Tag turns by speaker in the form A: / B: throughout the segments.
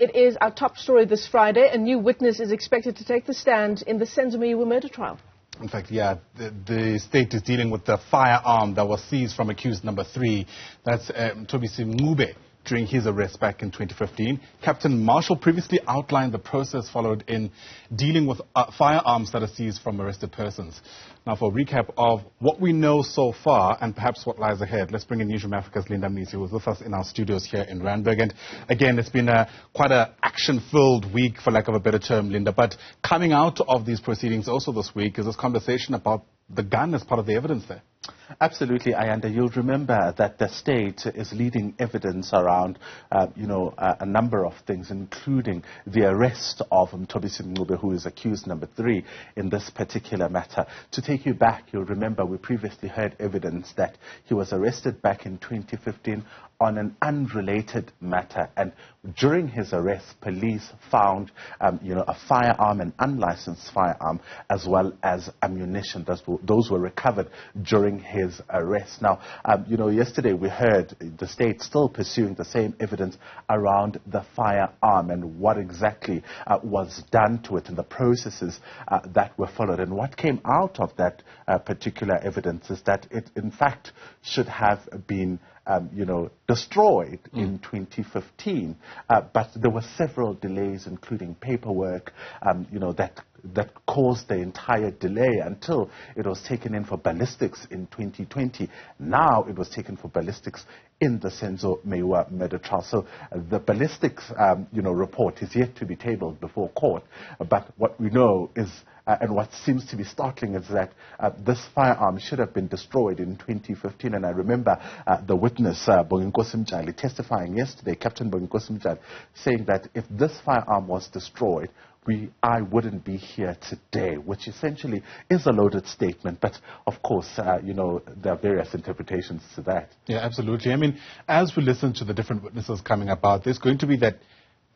A: It is our top story this Friday. A new witness is expected to take the stand in the Senzo Meyiwa murder trial.
B: In fact, yeah, the state is dealing with the firearm that was seized from accused number 3. That's Mthobisi Mncube during his arrest back in 2015. Captain Marshall previously outlined the process followed in dealing with firearms that are seized from arrested persons. Now, for a recap of what we know so far and perhaps what lies ahead, let's bring in Newzroom Afrika's Mnisi, who is with us in our studios here in Randburg. And again, it's been quite an action-filled week, for lack of a better term, Linda. But coming out of these proceedings also this week is this conversation about the gun as part of the evidence there.
C: Absolutely, Ayanda. You'll remember that the state is leading evidence around, a number of things, including the arrest of Mthobisi Mncube, who is accused number 3 in this particular matter. To take you back, you'll remember we previously heard evidence that he was arrested back in 2015 on an unrelated matter, and during his arrest, police found, a firearm, an unlicensed firearm, as well as ammunition. Those were recovered during his arrest. Now, yesterday we heard the state still pursuing the same evidence around the firearm and what exactly was done to it and the processes that were followed. And what came out of that particular evidence is that it, in fact, should have been destroyed in 2015, but there were several delays, including paperwork, that caused the entire delay until it was taken in for ballistics in 2020. Now it was taken for ballistics in the Senzo Meyiwa murder trial. So the ballistics, report is yet to be tabled before court. But what we know is, and what seems to be startling, is that this firearm should have been destroyed in 2015. And I remember the witness, Bonginkosi Mncube, testifying yesterday, Captain Bonginkosi Mncube, saying that if this firearm was destroyed, I wouldn't be here today, which essentially is a loaded statement. But, of course, there are various interpretations to that.
B: Yeah, absolutely. I mean, as we listen to the different witnesses coming about, there's going to be that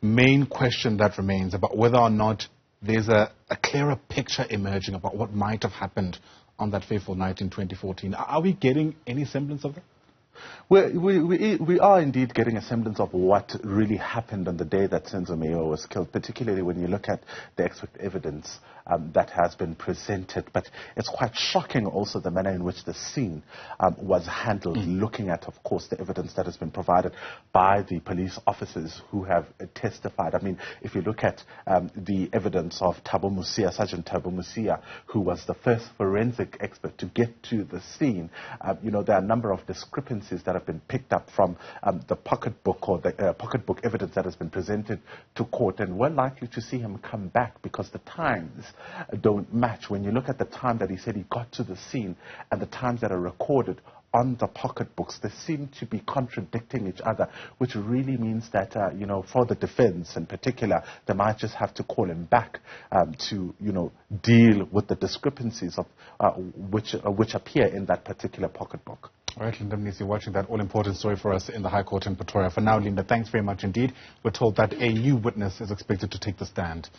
B: main question that remains about whether or not there's a clearer picture emerging about what might have happened on that fateful night in 2014. Are we getting any semblance of that?
C: We are indeed getting a semblance of what really happened on the day that Senzo Meyiwa was killed, particularly when you look at the expert evidence that has been presented. But it's quite shocking also the manner in which the scene was handled, looking at, of course, the evidence that has been provided by the police officers who have testified. I mean, if you look at the evidence of Sergeant Thabo Musia, who was the first forensic expert to get to the scene, there are a number of discrepancies that have been picked up from the pocketbook or the pocketbook evidence that has been presented to court, and we're likely to see him come back because the times don't match. When you look at the time that he said he got to the scene and the times that are recorded on the pocketbooks, they seem to be contradicting each other, which really means that, for the defense in particular, they might just have to call him back to, deal with the discrepancies of which appear in that particular pocketbook.
B: All right, Linda Mnisi, watching that all-important story for us in the High Court in Pretoria. For now, Linda, thanks very much indeed. We're told that a new witness is expected to take the stand.